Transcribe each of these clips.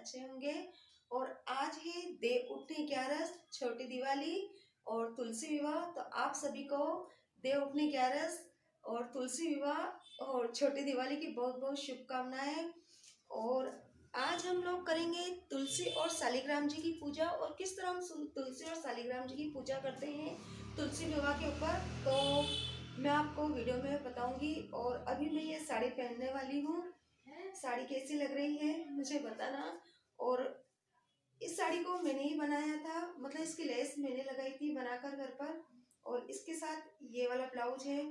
अच्छे होंगे। और आज है देव उठनी 11, छोटी दिवाली और तुलसी विवाह। तो आप सभी को देव उठनी 11 और तुलसी विवाह और छोटी दिवाली की बहुत बहुत शुभकामनाएं। और आज हम लोग करेंगे तुलसी और शालिग्राम जी की पूजा, और किस तरह हम तुलसी और शालिग्राम जी की पूजा करते हैं तुलसी विवाह के ऊपर, तो मैं आपको वीडियो में बताऊंगी। और अभी मैं ये साड़ी पहनने वाली हूँ। साड़ी कैसी लग रही है मुझे बताना। और इस साड़ी को मैंने ही बनाया था, मतलब इसकी लेस मैंने लगाई थी बनाकर घर पर। और इसके साथ ये वाला ब्लाउज है,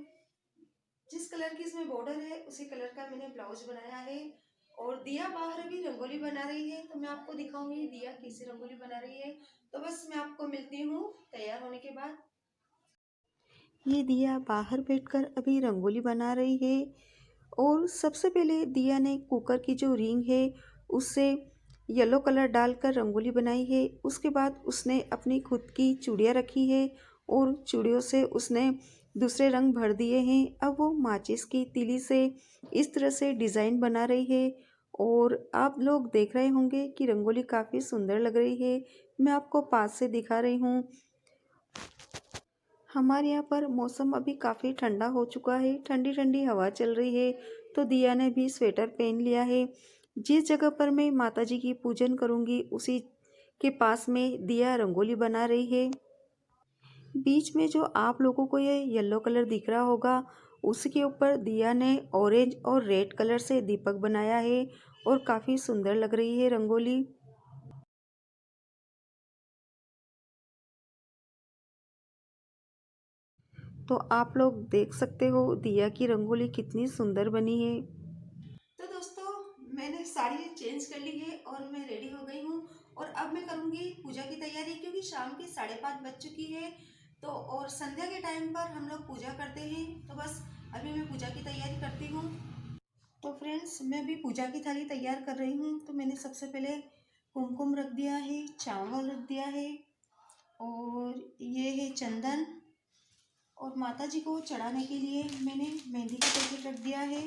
जिस कलर की इसमें बॉर्डर है उसी कलर का मैंने ब्लाउज बनाया है। और दिया बाहर भी रंगोली बना रही है, तो मैं आपको दिखाऊंगी दिया कैसी रंगोली बना रही है। तो बस मैं आपको मिलती हूँ तैयार होने के बाद। ये दिया बाहर बैठकर अभी रंगोली बना रही है। और सबसे पहले दिया ने कुकर की जो रिंग है उससे येलो कलर डालकर रंगोली बनाई है। उसके बाद उसने अपनी खुद की चूड़ियाँ रखी है और चूड़ियों से उसने दूसरे रंग भर दिए हैं। अब वो माचिस की तीली से इस तरह से डिज़ाइन बना रही है। और आप लोग देख रहे होंगे कि रंगोली काफ़ी सुंदर लग रही है। मैं आपको पास से दिखा रही हूँ। हमारे यहाँ पर मौसम अभी काफ़ी ठंडा हो चुका है, ठंडी ठंडी हवा चल रही है। तो दिया ने भी स्वेटर पहन लिया है। जिस जगह पर मैं माता जी की पूजन करूँगी उसी के पास में दिया रंगोली बना रही है। बीच में जो आप लोगों को ये येलो कलर दिख रहा होगा उसके ऊपर दिया ने ऑरेंज और रेड कलर से दीपक बनाया है और काफ़ी सुंदर लग रही है रंगोली। तो आप लोग देख सकते हो दिया की रंगोली कितनी सुंदर बनी है। तो दोस्तों, मैंने साड़ी चेंज कर ली है और मैं रेडी हो गई हूँ। और अब मैं करूँगी पूजा की तैयारी, क्योंकि शाम की 5:30 बज चुकी है। तो और संध्या के टाइम पर हम लोग पूजा करते हैं। तो बस अभी मैं पूजा की तैयारी करती हूँ। तो फ्रेंड्स, मैं अभी पूजा की थाली तैयार कर रही हूँ। तो मैंने सबसे पहले कुमकुम रख दिया है, चावल रख दिया है, और ये है चंदन। और माता जी को चढ़ाने के लिए मैंने मेहंदी का पैकेट रख दिया है,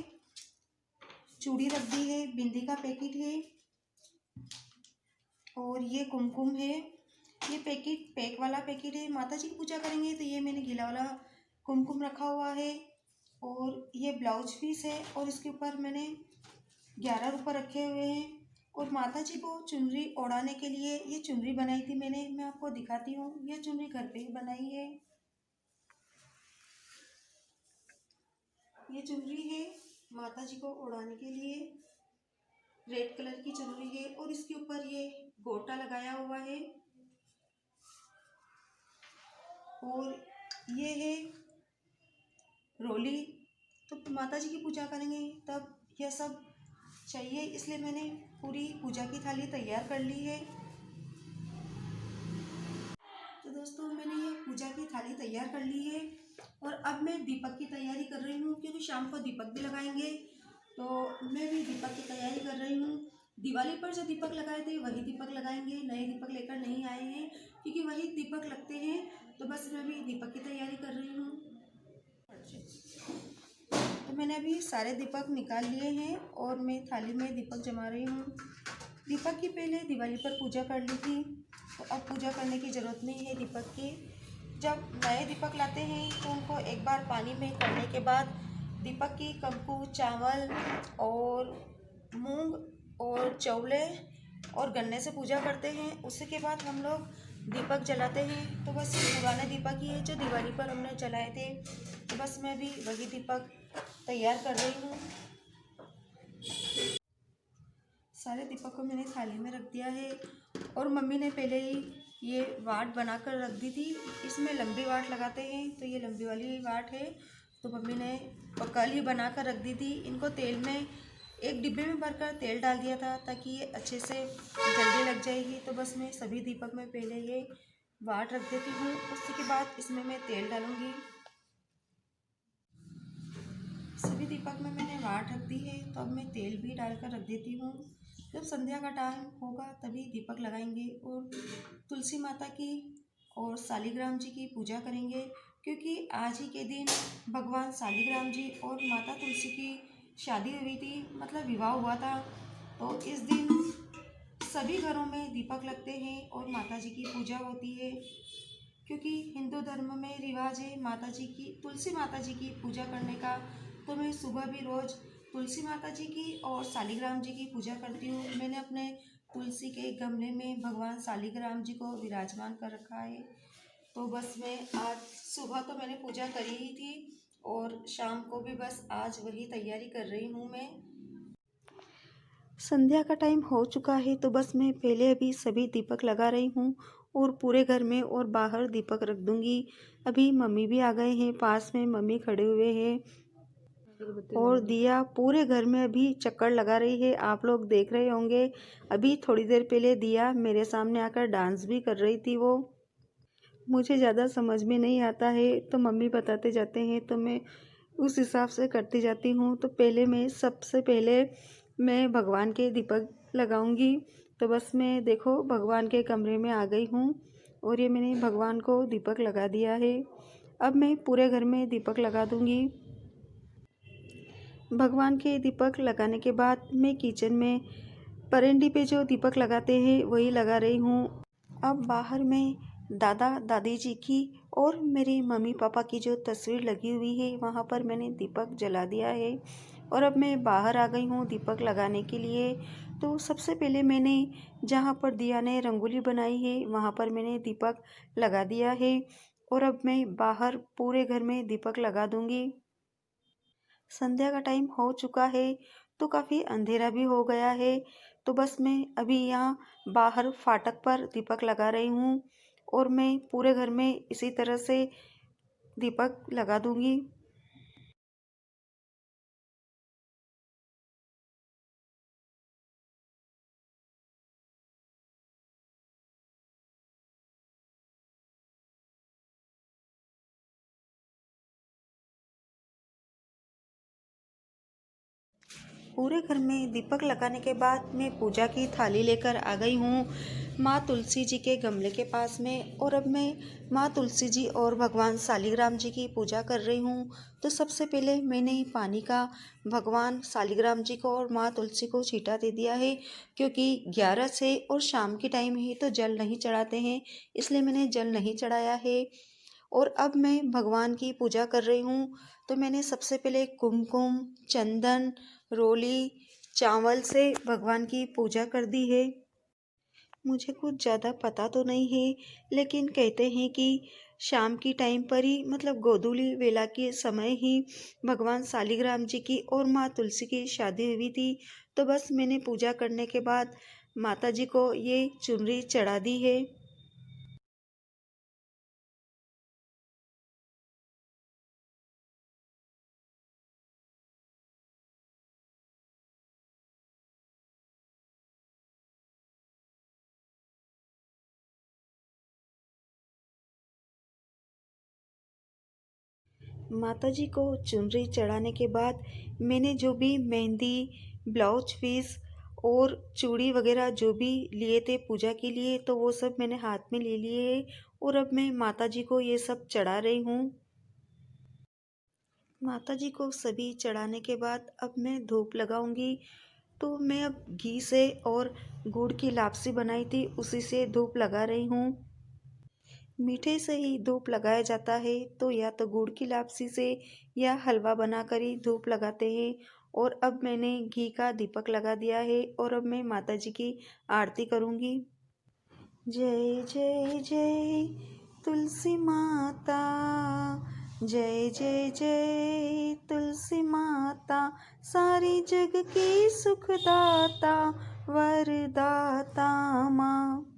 चूड़ी रख दी है, बिंदी का पैकेट है, और ये कुमकुम है। ये पैकेट पैक वाला पैकेट है। माता जी की पूजा करेंगे तो ये मैंने गीला वाला कुमकुम रखा हुआ है। और ये ब्लाउज पीस है और इसके ऊपर मैंने 11 रुपये रखे हुए हैं। और माता जी को चुनरी ओढ़ाने के लिए ये चुनरी बनाई थी मैंने, मैं आपको दिखाती हूँ। ये चुनरी घर पे ही बनाई है। ये चुनरी है माता जी को ओढ़ाने के लिए, रेड कलर की चुनरी है। और इसके ऊपर ये गोटा लगाया हुआ है। और ये है रोली। तो माता जी की पूजा करेंगे तब यह सब चाहिए, इसलिए मैंने पूरी पूजा की थाली तैयार कर ली है। तो दोस्तों, मैंने ये पूजा की थाली तैयार कर ली है। और अब मैं दीपक की तैयारी कर रही हूँ, क्योंकि शाम को दीपक भी लगाएंगे। तो मैं भी दीपक की तैयारी कर रही हूँ। दिवाली पर जो दीपक लगाए थे वही दीपक लगाएंगे, नए दीपक लेकर नहीं आए हैं, क्योंकि वही दीपक लगते हैं। तो बस मैं भी दीपक की तैयारी कर रही हूँ। तो मैंने अभी सारे दीपक निकाल लिए हैं और मैं थाली में दीपक जमा रही हूँ। दीपक की पहले दिवाली पर पूजा कर ली थी, तो अब पूजा करने की ज़रूरत नहीं है दीपक की। जब नए दीपक लाते हैं तो उनको एक बार पानी में करने के बाद दीपक की कंकु, चावल और मूंग और चौले और गन्ने से पूजा करते हैं। उसके के बाद हम लोग दीपक जलाते हैं। तो बस ये पुराने दीपक ही है जो दिवाली पर हमने जलाए थे। तो बस मैं भी वही दीपक तैयार कर रही हूँ। सारे दीपक को मैंने थाली में रख दिया है। और मम्मी ने पहले ही ये वाट बनाकर रख दी थी। इसमें लंबी वाट लगाते हैं, तो ये लंबी वाली वाट है। तो मम्मी ने कल ही बना कर रख दी थी। इनको तेल में एक डिब्बे में भरकर तेल डाल दिया था ताकि ये अच्छे से जल्दी लग जाएगी। तो बस मैं सभी दीपक में पहले ये वाट रख देती हूँ, उसी के बाद इसमें मैं तेल डालूँगी। सभी दीपक में मैंने वाट रख दी है, तो अब मैं तेल भी डालकर रख देती हूँ। जब संध्या का टाइम होगा तभी दीपक लगाएंगे और तुलसी माता की और शालिग्राम जी की पूजा करेंगे, क्योंकि आज ही के दिन भगवान शालिग्राम जी और माता तुलसी की शादी हुई थी, मतलब विवाह हुआ था। तो इस दिन सभी घरों में दीपक लगते हैं और माता जी की पूजा होती है, क्योंकि हिंदू धर्म में रिवाज है माता जी की, तुलसी माता जी की पूजा करने का। तो मैं सुबह भी रोज़ तुलसी माता जी की और शालिग्राम जी की पूजा करती हूँ। मैंने अपने तुलसी के गमले में भगवान शालिग्राम जी को विराजमान कर रखा है। तो बस मैं आज सुबह तो मैंने पूजा करी ही थी और शाम को भी बस आज वही तैयारी कर रही हूँ मैं। संध्या का टाइम हो चुका है, तो बस मैं पहले अभी सभी दीपक लगा रही हूँ और पूरे घर में और बाहर दीपक रख दूँगी। अभी मम्मी भी आ गए हैं, पास में मम्मी खड़े हुए हैं और दिया पूरे घर में अभी चक्कर लगा रही है। आप लोग देख रहे होंगे, अभी थोड़ी देर पहले दिया मेरे सामने आकर डांस भी कर रही थी। वो मुझे ज़्यादा समझ में नहीं आता है, तो मम्मी बताते जाते हैं तो मैं उस हिसाब से करती जाती हूँ। तो सबसे पहले मैं भगवान के दीपक लगाऊंगी। तो बस मैं देखो भगवान के कमरे में आ गई हूँ और ये मैंने भगवान को दीपक लगा दिया है। अब मैं पूरे घर में दीपक लगा दूंगी। भगवान के दीपक लगाने के बाद मैं किचन में परेंडी पे जो दीपक लगाते हैं वही लगा रही हूँ। अब बाहर में दादा दादी जी की और मेरे मम्मी पापा की जो तस्वीर लगी हुई है वहाँ पर मैंने दीपक जला दिया है और अब मैं बाहर आ गई हूँ दीपक लगाने के लिए। तो सबसे पहले मैंने जहाँ पर दिया ने रंगोली बनाई है वहाँ पर मैंने दीपक लगा दिया है और अब मैं बाहर पूरे घर में दीपक लगा दूँगी। संध्या का टाइम हो चुका है तो काफ़ी अंधेरा भी हो गया है। तो बस मैं अभी यहाँ बाहर फाटक पर दीपक लगा रही हूँ और मैं पूरे घर में इसी तरह से दीपक लगा दूँगी। पूरे घर में दीपक लगाने के बाद मैं पूजा की थाली लेकर आ गई हूँ माँ तुलसी जी के गमले के पास में और अब मैं माँ तुलसी जी और भगवान शालिग्राम जी की पूजा कर रही हूँ। तो सबसे पहले मैंने पानी का भगवान शालिग्राम जी को और माँ तुलसी को छींटा दे दिया है, क्योंकि 11 से और शाम के टाइम है तो जल नहीं चढ़ाते हैं, इसलिए मैंने जल नहीं चढ़ाया है। और अब मैं भगवान की पूजा कर रही हूँ। तो मैंने सबसे पहले कुमकुम, चंदन, रोली, चावल से भगवान की पूजा कर दी है। मुझे कुछ ज़्यादा पता तो नहीं है, लेकिन कहते हैं कि शाम की टाइम पर ही मतलब गोधूली वेला के समय ही भगवान शालिग्राम जी की और माँ तुलसी की शादी हुई थी। तो बस मैंने पूजा करने के बाद माता जी को ये चुनरी चढ़ा दी है। माताजी को चुनरी चढ़ाने के बाद मैंने जो भी मेहंदी, ब्लाउज पीस और चूड़ी वगैरह जो भी लिए थे पूजा के लिए, तो वो सब मैंने हाथ में ले लिए हैं और अब मैं माताजी को ये सब चढ़ा रही हूँ। माताजी को सभी चढ़ाने के बाद अब मैं धूप लगाऊंगी। तो मैं अब घी से और गुड़ की लापसी बनाई थी उसी से धूप लगा रही हूँ। मीठे से ही धूप लगाया जाता है, तो या तो गुड़ की लापसी से या हलवा बनाकर ही धूप लगाते हैं। और अब मैंने घी का दीपक लगा दिया है और अब मैं माता जी की आरती करूँगी। जय जय जय तुलसी माता, जय जय जय तुलसी माता, सारी जग की सुखदाता वरदाता माँ।